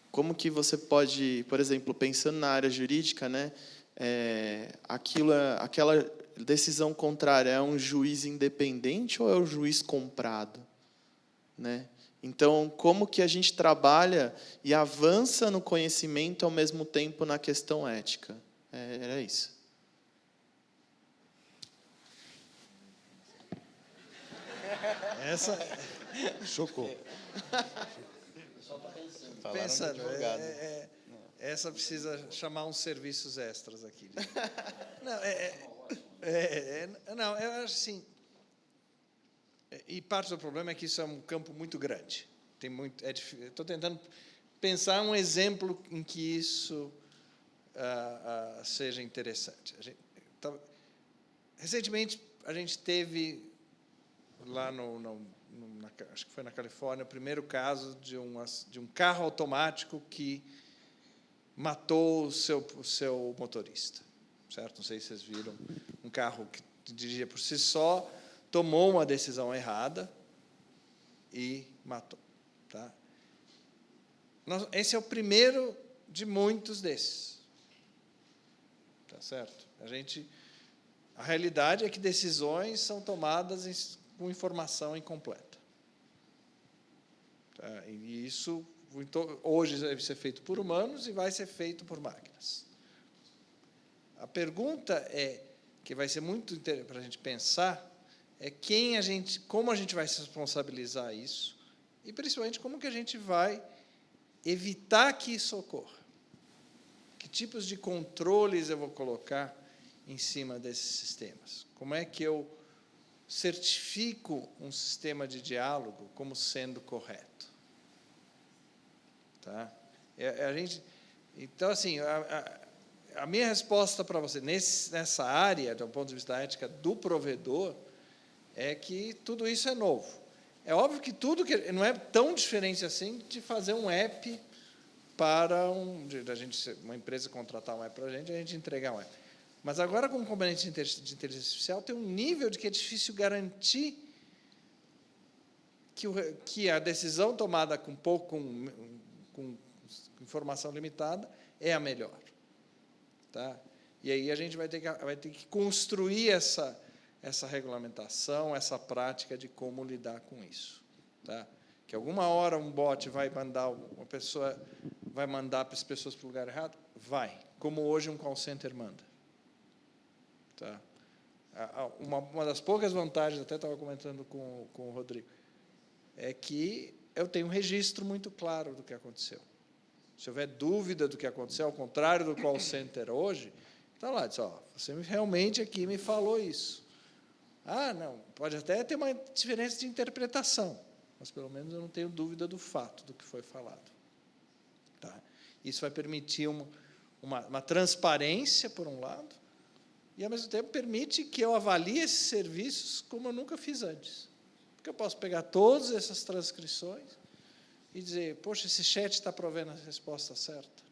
Como que você pode, por exemplo, pensando na área jurídica, né, aquela decisão contrária é um juiz independente ou é um juiz comprado, né? Então, como que a gente trabalha e avança no conhecimento ao mesmo tempo na questão ética? Era isso. Essa Chocou. pensando, essa precisa chamar uns serviços extras aqui. Não, eu acho assim. E parte do problema é que isso é um campo muito grande. Tem muito. Estou tentando pensar um exemplo em que isso seja interessante. Recentemente a gente teve lá acho que foi na Califórnia, o primeiro caso de um carro automático que matou o seu motorista, certo? Não sei se vocês viram, um carro que dirigia por si só, tomou uma decisão errada e matou. Tá? Esse é o primeiro de muitos desses. Tá certo? A realidade é que decisões são tomadas com informação incompleta. Tá? E isso hoje deve ser feito por humanos e vai ser feito por máquinas. A pergunta que vai ser muito interessante para a gente pensar como a gente vai se responsabilizar isso e, principalmente, como que a gente vai evitar que isso ocorra. Que tipos de controles eu vou colocar em cima desses sistemas? Como é que eu certifico um sistema de diálogo como sendo correto? Tá? Então, assim, a minha resposta para você, nessa área, do ponto de vista da ética do provedor, é que tudo isso é novo. É óbvio que tudo que não é tão diferente assim de fazer um app para uma empresa contratar um app para a gente entregar um app. Mas agora, com o componente de inteligência artificial, tem um nível de que é difícil garantir que a decisão tomada com informação limitada é a melhor. Tá? E aí a gente vai ter que construir essa regulamentação, essa prática de como lidar com isso. Tá? Que alguma hora um bot vai mandar para as pessoas para o lugar errado? Vai. Como hoje um call center manda. Tá? Uma das poucas vantagens, até estava comentando com o Rodrigo, é que eu tenho um registro muito claro do que aconteceu. Se houver dúvida do que aconteceu, ao contrário do call center hoje, está lá, diz, você realmente aqui me falou isso. Não, pode até ter uma diferença de interpretação, mas pelo menos eu não tenho dúvida do fato do que foi falado. Tá? Isso vai permitir uma transparência, por um lado, e, ao mesmo tempo, permite que eu avalie esses serviços como eu nunca fiz antes. Porque eu posso pegar todas essas transcrições e dizer, poxa, esse chat está provendo a resposta certa.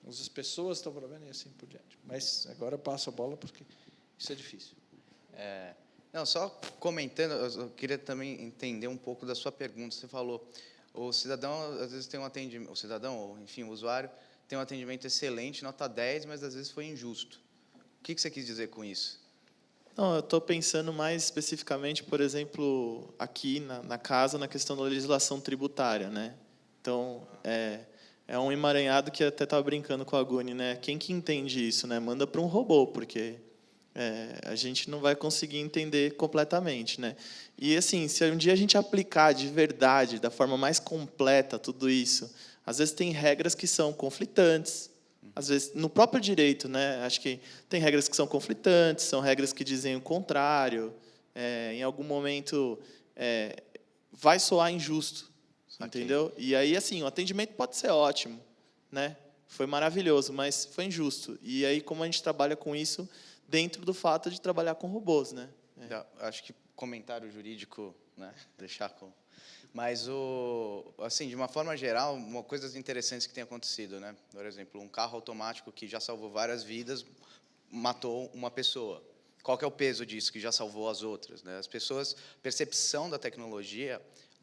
As pessoas estão provendo e assim por diante. Mas agora eu passo a bola porque isso é difícil. Não, só comentando, eu queria também entender um pouco da sua pergunta. Você falou, o cidadão, às vezes, tem um atendimento, o cidadão, ou, enfim, o usuário, tem um atendimento excelente, nota 10, mas, às vezes, foi injusto. O que você quis dizer com isso? Não, eu estou pensando mais especificamente, por exemplo, aqui na casa, na questão da legislação tributária, né? Então, é um emaranhado que até estava brincando com a Guni, né? Quem que entende isso, né? Manda para um robô, porque a gente não vai conseguir entender completamente, né? E, assim, se um dia a gente aplicar de verdade, da forma mais completa, tudo isso, às vezes tem regras que são conflitantes. Às vezes, no próprio direito, né, acho que tem regras que são conflitantes, são regras que dizem o contrário, em algum momento vai soar injusto, entendeu? E aí, assim, o atendimento pode ser ótimo, né? Foi maravilhoso, mas foi injusto. E aí, como a gente trabalha com isso dentro do fato de trabalhar com robôs, né? Acho que comentário jurídico, né, deixar com... Mas, assim, de uma forma geral, coisas interessantes que têm acontecido, né? Por exemplo, um carro automático que já salvou várias vidas, matou uma pessoa. Qual que é o peso disso, que já salvou as outras, né? As pessoas, percepção da tecnologia,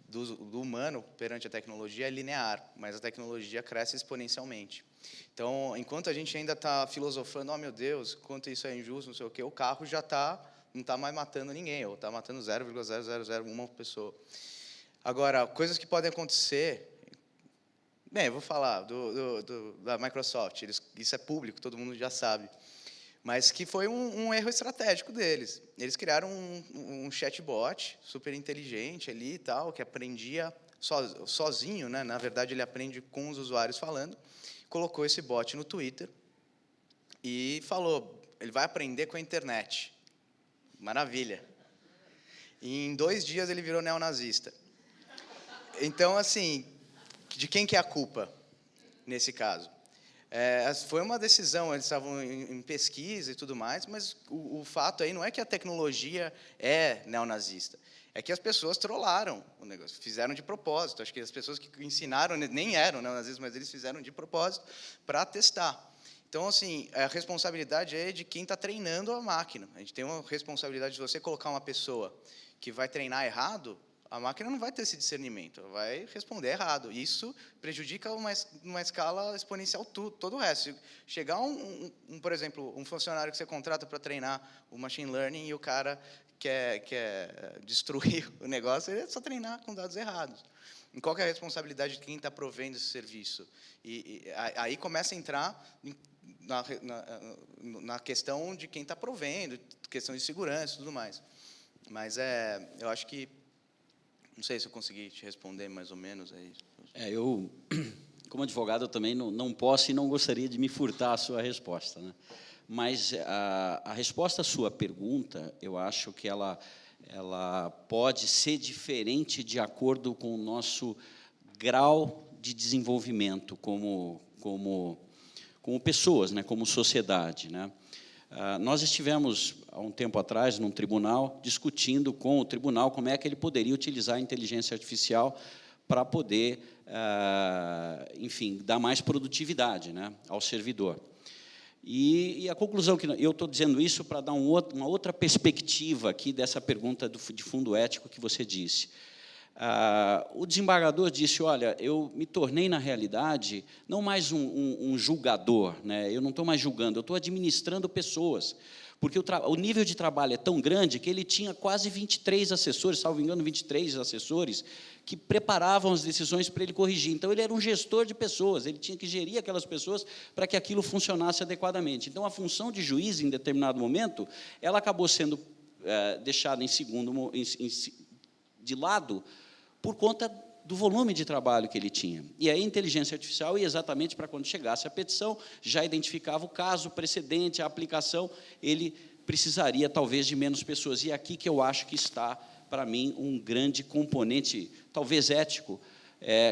do humano perante a tecnologia é linear, mas a tecnologia cresce exponencialmente. Então, enquanto a gente ainda está filosofando, meu Deus, quanto isso é injusto, não sei o quê, o carro já não está mais matando ninguém, ou está matando 0,0001 pessoa. Agora, coisas que podem acontecer... Bem, eu vou falar da Microsoft. Isso é público, todo mundo já sabe. Mas que foi um erro estratégico deles. Eles criaram um chatbot super inteligente ali e tal, que aprendia sozinho, né? Na verdade, ele aprende com os usuários falando. Colocou esse bot no Twitter e falou, ele vai aprender com a internet. Maravilha. E em 2 dias ele virou neonazista. Então, assim, de quem que é a culpa nesse caso? Foi uma decisão, eles estavam em pesquisa e tudo mais, mas o fato aí não é que a tecnologia é neonazista, é que as pessoas trollaram o negócio, fizeram de propósito. Acho que as pessoas que ensinaram nem eram neonazistas, mas eles fizeram de propósito para testar. Então, assim, a responsabilidade é de quem está treinando a máquina. A gente tem uma responsabilidade de você colocar uma pessoa que vai treinar errado, a máquina não vai ter esse discernimento, ela vai responder errado. Isso prejudica numa escala exponencial todo o resto. Se chegar por exemplo, um funcionário que você contrata para treinar o machine learning e o cara quer destruir o negócio, ele é só treinar com dados errados. E qual que é a responsabilidade de quem está provendo esse serviço? E aí começa a entrar na questão de quem está provendo, questão de segurança e tudo mais. Mas eu acho que... Não sei se eu consegui te responder mais ou menos. Eu, como advogado, eu também não posso e não gostaria de me furtar a sua resposta, né? Mas a resposta à sua pergunta, eu acho que ela pode ser diferente de acordo com o nosso grau de desenvolvimento como pessoas, né, como sociedade, né? Nós estivemos, há um tempo atrás, num tribunal, discutindo com o tribunal como é que ele poderia utilizar a inteligência artificial para poder, enfim, dar mais produtividade, né, ao servidor. E a conclusão que eu estou dizendo isso para dar uma outra perspectiva aqui dessa pergunta de fundo ético que você disse. O desembargador disse, olha, eu me tornei, na realidade, não mais um julgador, né? Eu não estou mais julgando, eu estou administrando pessoas, porque o nível de trabalho é tão grande que ele tinha quase 23 assessores, salvo engano, 23 assessores, que preparavam as decisões para ele corrigir. Então, ele era um gestor de pessoas, ele tinha que gerir aquelas pessoas para que aquilo funcionasse adequadamente. Então, a função de juiz, em determinado momento, ela acabou sendo deixada de lado por conta do volume de trabalho que ele tinha. E a inteligência artificial ia exatamente para quando chegasse a petição, já identificava o caso, o precedente, a aplicação, ele precisaria, talvez, de menos pessoas. E é aqui que eu acho que está, para mim, um grande componente, talvez ético,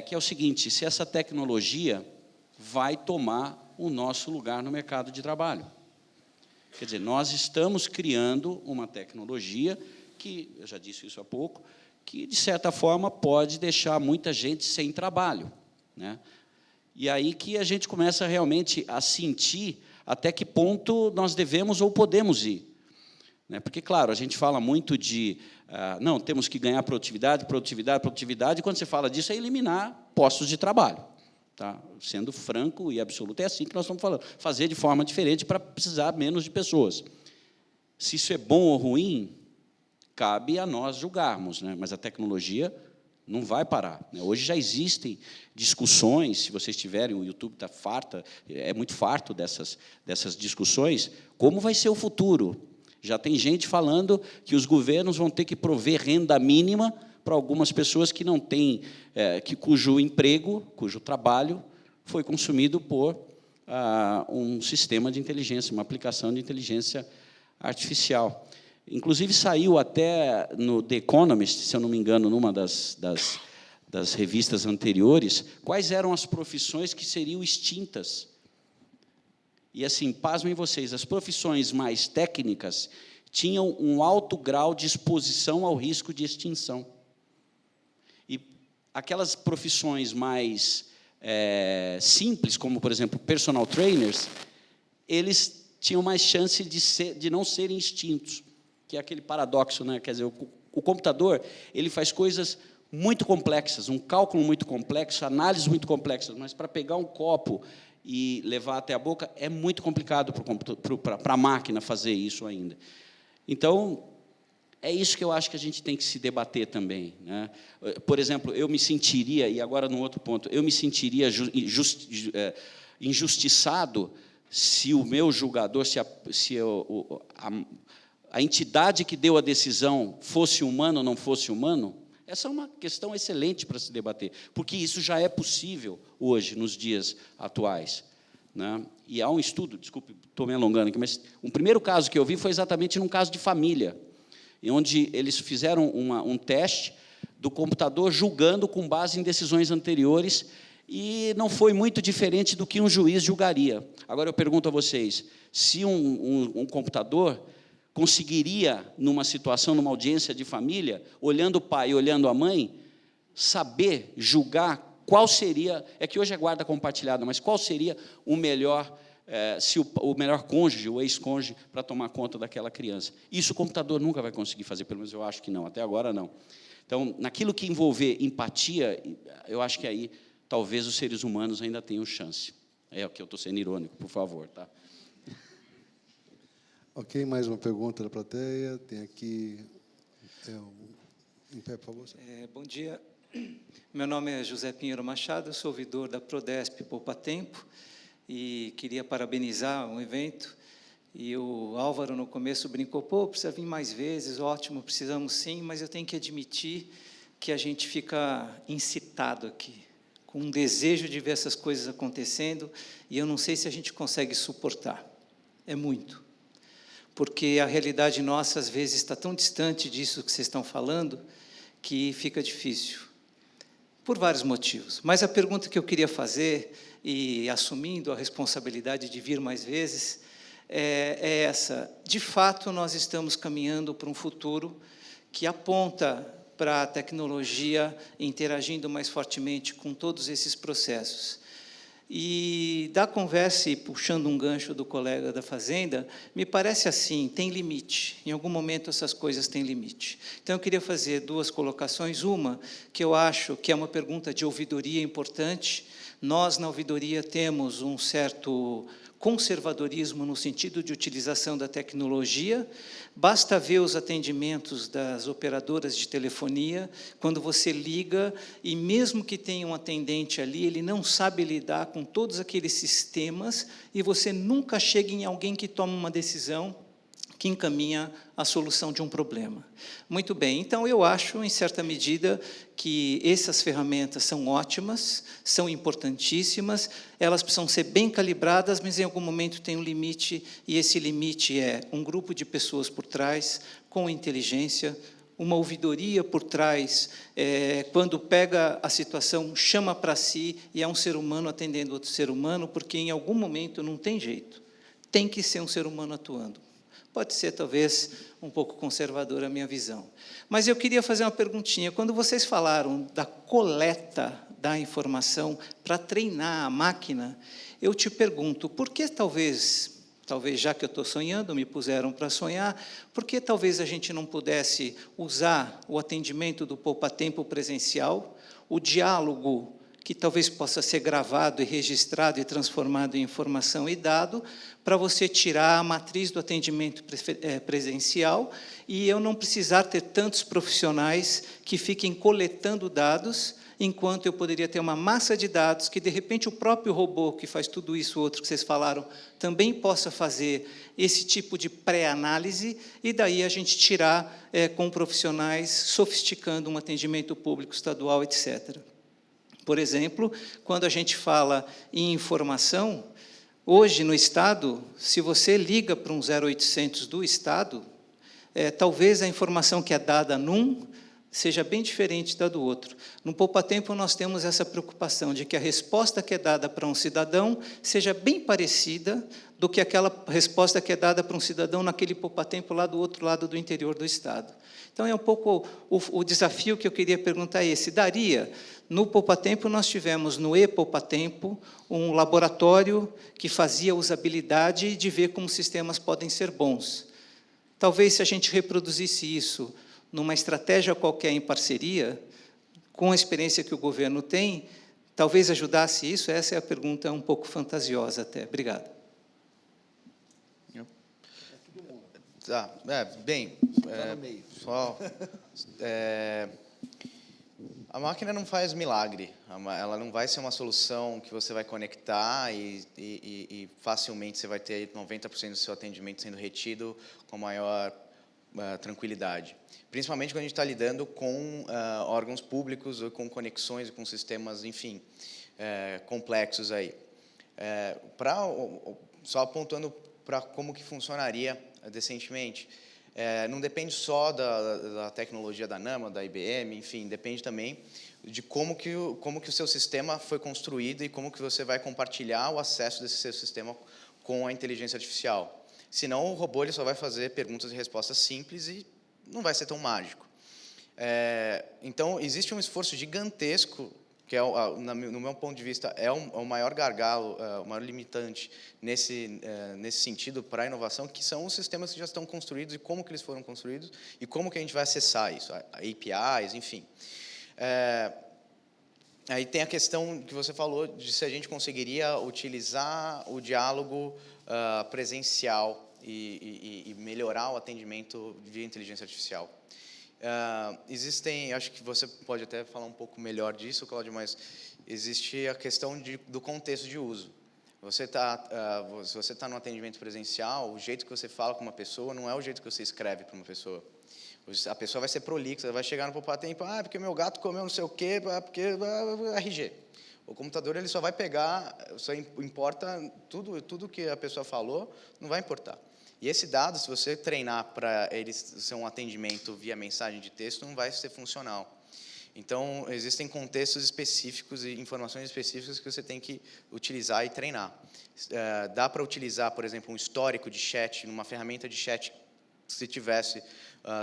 que é o seguinte, se essa tecnologia vai tomar o nosso lugar no mercado de trabalho. Quer dizer, nós estamos criando uma tecnologia que, eu já disse isso há pouco, que, de certa forma, pode deixar muita gente sem trabalho, né? E aí que a gente começa realmente a sentir até que ponto nós devemos ou podemos ir, né? Porque, claro, a gente fala muito de, não, temos que ganhar produtividade, produtividade, produtividade, e quando você fala disso, é eliminar postos de trabalho. Tá? Sendo franco e absoluto, é assim que nós estamos falando, fazer de forma diferente para precisar menos de pessoas. Se isso é bom ou ruim, cabe a nós julgarmos, né? Mas a tecnologia não vai parar, né? Hoje já existem discussões, se vocês tiverem, o YouTube está farto, é muito farto dessas discussões, como vai ser o futuro. Já tem gente falando que os governos vão ter que prover renda mínima para algumas pessoas que não têm, cujo emprego, cujo trabalho foi consumido por um sistema de inteligência, uma aplicação de inteligência artificial. Inclusive, saiu até no The Economist, se eu não me engano, numa das revistas anteriores, quais eram as profissões que seriam extintas. E, assim, pasmem vocês, as profissões mais técnicas tinham um alto grau de exposição ao risco de extinção. E aquelas profissões mais simples, como, por exemplo, personal trainers, eles tinham mais chance de não serem extintos, que é aquele paradoxo, né? Quer dizer, o computador ele faz coisas muito complexas, um cálculo muito complexo, análises muito complexas, mas para pegar um copo e levar até a boca é muito complicado para a máquina fazer isso ainda. Então, é isso que eu acho que a gente tem que se debater também, né? Por exemplo, eu me sentiria, e agora num outro ponto, eu me sentiria injustiçado se o meu julgador, a entidade que deu a decisão fosse humano ou não fosse humano. Essa é uma questão excelente para se debater, porque isso já é possível hoje, nos dias atuais, né? E há um estudo, desculpe, estou me alongando aqui, mas um primeiro caso que eu vi foi exatamente num caso de família, onde eles fizeram um teste do computador julgando com base em decisões anteriores, e não foi muito diferente do que um juiz julgaria. Agora, eu pergunto a vocês, se um computador conseguiria, numa situação, numa audiência de família, olhando o pai e olhando a mãe, saber julgar qual seria, é que hoje é guarda compartilhada, mas qual seria o melhor, o melhor cônjuge, o ex-cônjuge, para tomar conta daquela criança. Isso o computador nunca vai conseguir fazer, pelo menos eu acho que não, até agora não. Então, naquilo que envolver empatia, eu acho que aí, talvez os seres humanos ainda tenham chance. É o que eu estou sendo irônico, por favor, tá? Ok, mais uma pergunta da plateia. Tem aqui... em pé, por favor. Bom dia. Meu nome é José Pinheiro Machado, sou ouvidor da Prodesp Poupa Tempo, e queria parabenizar o evento. E o Álvaro, no começo, brincou, precisa vir mais vezes, ótimo, precisamos sim, mas eu tenho que admitir que a gente fica incitado aqui, com um desejo de ver essas coisas acontecendo, e eu não sei se a gente consegue suportar. É muito. Porque a realidade nossa, às vezes, está tão distante disso que vocês estão falando, que fica difícil. por vários motivos. Mas a pergunta que eu queria fazer, e assumindo a responsabilidade de vir mais vezes, é essa. De fato, nós estamos caminhando para um futuro que aponta para a tecnologia interagindo mais fortemente com todos esses processos. E da conversa, e puxando um gancho do colega da Fazenda, me parece assim, tem limite. Em algum momento essas coisas têm limite. Então, eu queria fazer duas colocações. Uma, que eu acho que é uma pergunta de ouvidoria importante. Nós, na ouvidoria, temos um certo conservadorismo no sentido de utilização da tecnologia. Basta ver os atendimentos das operadoras de telefonia, quando você liga, e mesmo que tenha um atendente ali, ele não sabe lidar com todos aqueles sistemas, e você nunca chega em alguém que toma uma decisão que encaminha a solução de um problema. Muito bem, então eu acho, em certa medida, que essas ferramentas são ótimas, são importantíssimas, elas precisam ser bem calibradas, mas em algum momento tem um limite, e esse limite é um grupo de pessoas por trás, com inteligência, uma ouvidoria por trás, quando pega a situação, chama para si, e é um ser humano atendendo outro ser humano, porque em algum momento não tem jeito, tem que ser um ser humano atuando. Pode ser, talvez, um pouco conservadora a minha visão. Mas eu queria fazer uma perguntinha. Quando vocês falaram da coleta da informação para treinar a máquina, eu te pergunto, por que talvez já que eu estou sonhando, me puseram para sonhar, por que talvez a gente não pudesse usar o atendimento do poupa-tempo presencial, o diálogo que talvez possa ser gravado e registrado e transformado em informação e dado, para você tirar a matriz do atendimento presencial e eu não precisar ter tantos profissionais que fiquem coletando dados, enquanto eu poderia ter uma massa de dados que, de repente, o próprio robô que faz tudo isso, outro que vocês falaram, também possa fazer esse tipo de pré-análise e daí a gente tirar com profissionais sofisticando um atendimento público estadual, etc. Por exemplo, quando a gente fala em informação, hoje no Estado, se você liga para um 0800 do Estado, talvez a informação que é dada num seja bem diferente da do outro. No poupa-tempo, nós temos essa preocupação de que a resposta que é dada para um cidadão seja bem parecida do que aquela resposta que é dada para um cidadão naquele poupa-tempo lá do outro lado do interior do Estado. Então, é um pouco o desafio que eu queria perguntar esse. Daria, no poupa-tempo, nós tivemos no e-poupa-tempo um laboratório que fazia usabilidade de ver como sistemas podem ser bons. Talvez, se a gente reproduzisse isso numa estratégia qualquer em parceria, com a experiência que o governo tem, talvez ajudasse isso? Essa é a pergunta um pouco fantasiosa até. Obrigado. Tá, bem, só, a máquina não faz milagre, ela não vai ser uma solução que você vai conectar e facilmente você vai ter 90% do seu atendimento sendo retido com maior tranquilidade. Principalmente quando a gente está lidando com órgãos públicos, ou com conexões, com sistemas, enfim, complexos aí. Só apontando para como que funcionaria decentemente, não depende só da tecnologia da NAMA, da IBM, enfim, depende também de como que o seu sistema foi construído e como que você vai compartilhar o acesso desse seu sistema com a inteligência artificial. Senão, o robô ele só vai fazer perguntas e respostas simples e não vai ser tão mágico. Então, existe um esforço gigantesco, que, no meu ponto de vista, é o maior gargalo, o maior limitante nesse sentido para a inovação, que são os sistemas que já estão construídos e como que eles foram construídos e como que a gente vai acessar isso, APIs, enfim. Aí tem a questão que você falou de se a gente conseguiria utilizar o diálogo presencial e melhorar o atendimento via inteligência artificial. Existem, acho que você pode até falar um pouco melhor disso, Cláudio, mas existe a questão do contexto de uso. Se você está no atendimento presencial, o jeito que você fala com uma pessoa não é o jeito que você escreve para uma pessoa. A pessoa vai ser prolixa, vai chegar no poupa-tempo, porque meu gato comeu não sei o quê, porque RG. O computador ele só vai pegar, só importa tudo que a pessoa falou, não vai importar. E esse dado, se você treinar para ele ser um atendimento via mensagem de texto, não vai ser funcional. Então, existem contextos específicos e informações específicas que você tem que utilizar e treinar. Dá para utilizar, por exemplo, um histórico de chat, numa ferramenta de chat, se tivesse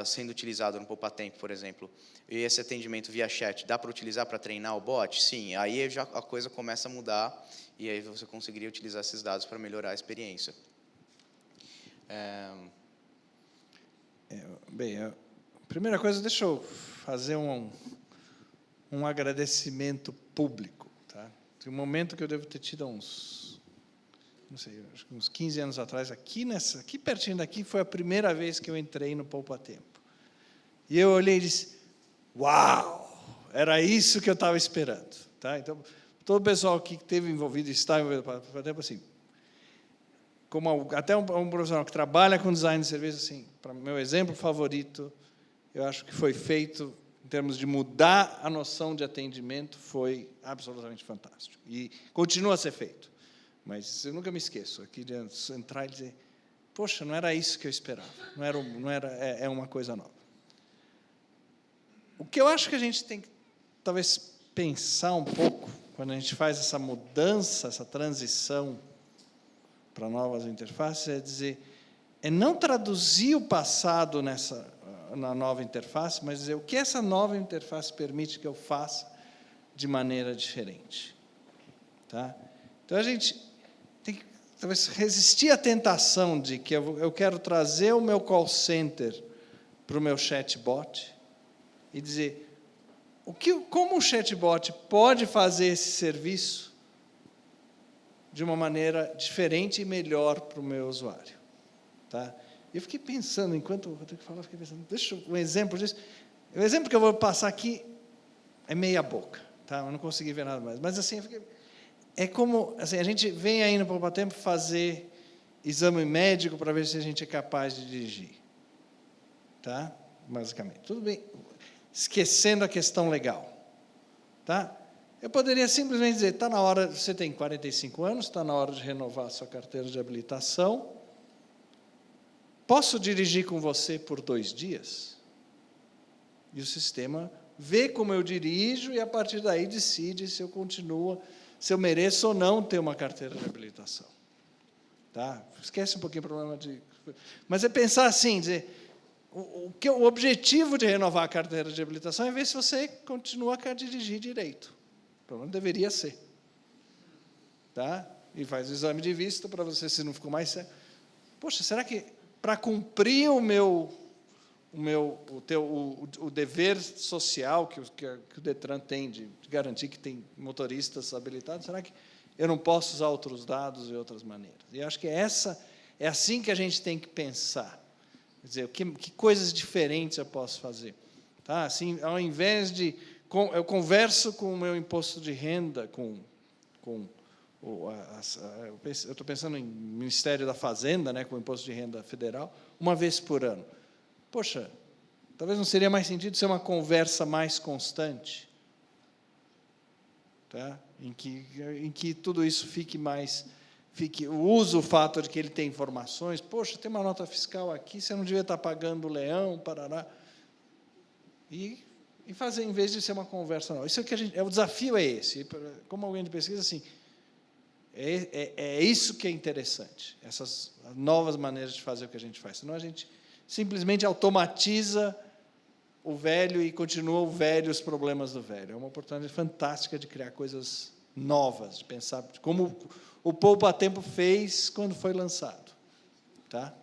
sendo utilizado no Poupatempo, por exemplo, e esse atendimento via chat, dá para utilizar para treinar o bot? Sim, aí já a coisa começa a mudar, e aí você conseguiria utilizar esses dados para melhorar a experiência. Bem, a primeira coisa, deixa eu fazer um agradecimento público. Tá? Tem um momento que eu devo ter tido não sei, acho que uns 15 anos atrás, aqui pertinho daqui, foi a primeira vez que eu entrei no Poupatempo. E eu olhei e disse, uau, era isso que eu estava esperando. Tá? Então, todo o pessoal que esteve envolvido, está envolvido no Poupatempo, assim, até um profissional que trabalha com design de serviço, assim, para meu exemplo favorito, eu acho que foi feito, em termos de mudar a noção de atendimento, foi absolutamente fantástico. E continua a ser feito. Mas eu nunca me esqueço aqui de entrar e dizer, poxa, não era isso que eu esperava, é uma coisa nova. O que eu acho que a gente tem que, talvez, pensar um pouco, quando a gente faz essa mudança, essa transição para novas interfaces, é dizer, não traduzir o passado na nova interface, mas dizer o que essa nova interface permite que eu faça de maneira diferente. Tá? Então, a gente tem que, talvez, resistir à tentação de que eu quero trazer o meu call center para o meu chatbot e dizer como o chatbot pode fazer esse serviço de uma maneira diferente e melhor para o meu usuário. Tá? Eu fiquei pensando, enquanto eu tenho que falar, fiquei pensando, deixa um exemplo disso. O exemplo que eu vou passar aqui é meia boca, tá? Eu não consegui ver nada mais. Mas assim, é como assim, a gente vem aí no Poupatempo fazer exame médico para ver se a gente é capaz de dirigir. Tá? Basicamente. Tudo bem. Esquecendo a questão legal. Tá? Eu poderia simplesmente dizer, está na hora, você tem 45 anos, está na hora de renovar a sua carteira de habilitação. Posso dirigir com você por 2 dias? E o sistema vê como eu dirijo e, a partir daí, decide se eu continuo, se eu mereço ou não ter uma carteira de habilitação. Tá? Esquece um pouquinho o problema de... Mas é pensar assim, dizer, o objetivo de renovar a carteira de habilitação é ver se você continua a dirigir direito. Pelo menos deveria ser. Tá? E faz o exame de vista para você, se não ficou mais sério. Poxa, será que para cumprir o dever social que o Detran tem de garantir que tem motoristas habilitados, será que eu não posso usar outros dados e outras maneiras? E acho que é assim que a gente tem que pensar. Quer dizer, que coisas diferentes eu posso fazer? Tá? Assim, ao invés de... Eu converso com o meu imposto de renda, eu estou pensando em Ministério da Fazenda, né, com o imposto de renda federal, uma vez por ano. Poxa, talvez não seria mais sentido ser uma conversa mais constante, tá? em que tudo isso usa o fato de que ele tem informações. Poxa, tem uma nota fiscal aqui, você não devia estar pagando o leão, parará. E fazer, em vez de ser uma conversa, não. Isso é que o desafio é esse. Como alguém de pesquisa, assim, é isso que é interessante, essas novas maneiras de fazer o que a gente faz. Senão a gente simplesmente automatiza o velho e continua o velho, os problemas do velho. É uma oportunidade fantástica de criar coisas novas, de pensar como o Poupatempo fez quando foi lançado. Tá?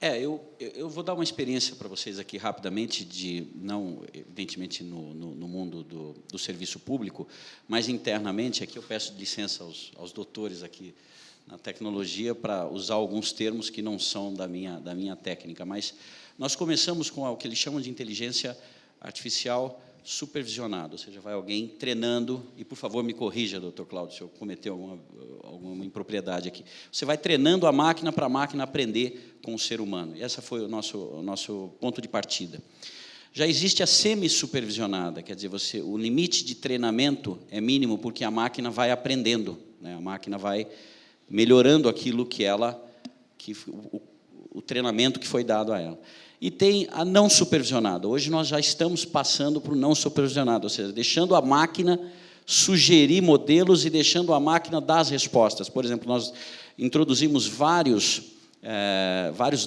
Eu vou dar uma experiência para vocês aqui rapidamente, não evidentemente no mundo do serviço público, mas internamente. Aqui eu peço licença aos doutores aqui na tecnologia para usar alguns termos que não são da minha técnica, mas nós começamos com o que eles chamam de inteligência artificial supervisionada, ou seja, vai alguém treinando, e por favor me corrija, doutor Cláudio, se eu cometer alguma impropriedade aqui. Você vai treinando a máquina para a máquina aprender com o ser humano. E esse foi o nosso ponto de partida. Já existe a semi-supervisionada, quer dizer, o limite de treinamento é mínimo porque a máquina vai aprendendo, né? A máquina vai melhorando aquilo o treinamento que foi dado a ela. e tem a não supervisionada. Hoje nós já estamos passando para o não supervisionado, ou seja, deixando a máquina sugerir modelos e deixando a máquina dar as respostas. Por exemplo, nós introduzimos vários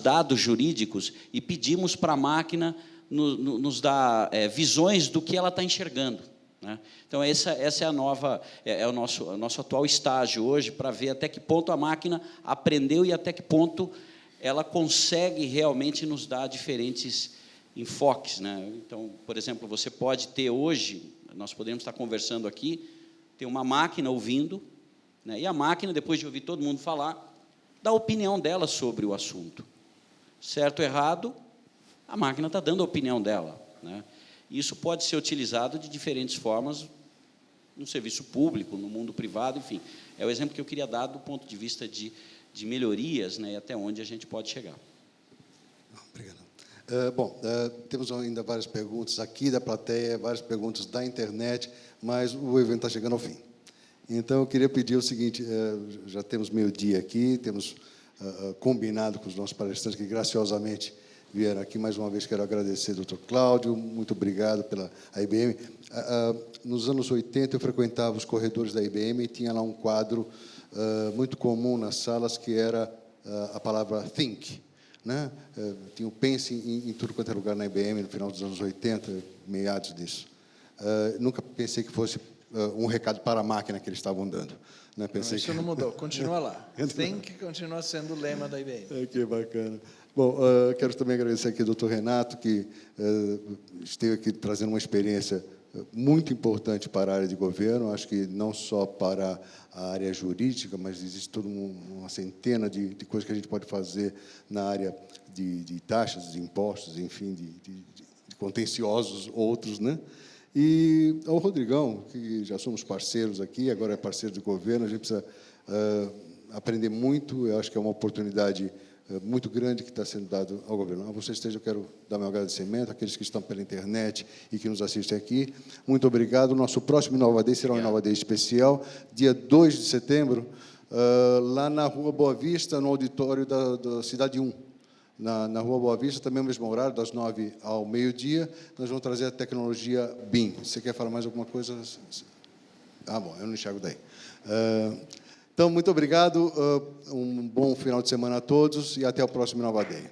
dados jurídicos e pedimos para a máquina nos dar visões do que ela está enxergando, né? Então, essa é a nova, o nosso atual estágio hoje, para ver até que ponto a máquina aprendeu e até que ponto ela consegue realmente nos dar diferentes enfoques, né? Então, por exemplo, você pode ter hoje, nós podemos estar conversando aqui, ter uma máquina ouvindo, né? E a máquina, depois de ouvir todo mundo falar, dá a opinião dela sobre o assunto. Certo ou errado, a máquina está dando a opinião dela, né? Isso pode ser utilizado de diferentes formas no serviço público, no mundo privado, enfim. É o exemplo que eu queria dar do ponto de vista de melhorias, né, e até onde a gente pode chegar. Obrigado. Temos ainda várias perguntas aqui da plateia, várias perguntas da internet, mas o evento está chegando ao fim. Então, eu queria pedir o seguinte, já temos meio-dia aqui, temos combinado com os nossos palestrantes que, graciosamente, vieram aqui. Mais uma vez, quero agradecer, doutor Cláudio, muito obrigado pela IBM. Nos anos 80, eu frequentava os corredores da IBM e tinha lá um quadro muito comum nas salas, que era a palavra think, né? Tinha o pense em tudo quanto é lugar na IBM, no final dos anos 80, meados disso. Nunca pensei que fosse um recado para a máquina que eles estavam dando, né? Pensei isso não mudou, continua lá. Think continua sendo o lema da IBM. Que bacana. Bom, quero também agradecer aqui ao doutor Renato, que esteve aqui trazendo uma experiência muito importante para a área de governo, acho que não só para a área jurídica, mas existe toda uma centena de coisas que a gente pode fazer na área de taxas, de impostos, enfim, de contenciosos outros, né? E ao Rodrigão, que já somos parceiros aqui, agora é parceiro de governo, a gente precisa aprender muito, eu acho que é uma oportunidade muito grande que está sendo dado ao governo. A vocês três eu quero dar meu agradecimento, aqueles que estão pela internet e que nos assistem aqui. Muito obrigado. O nosso próximo Inova Day será um Inova Day especial, dia 2 de setembro, lá na Rua Boa Vista, no auditório da Cidade 1. Na Rua Boa Vista, também no mesmo horário, das 9 ao meio-dia, nós vamos trazer a tecnologia BIM. Você quer falar mais alguma coisa? Bom, eu não enxergo daí. Então, muito obrigado, um bom final de semana a todos e até o próximo Inova Day.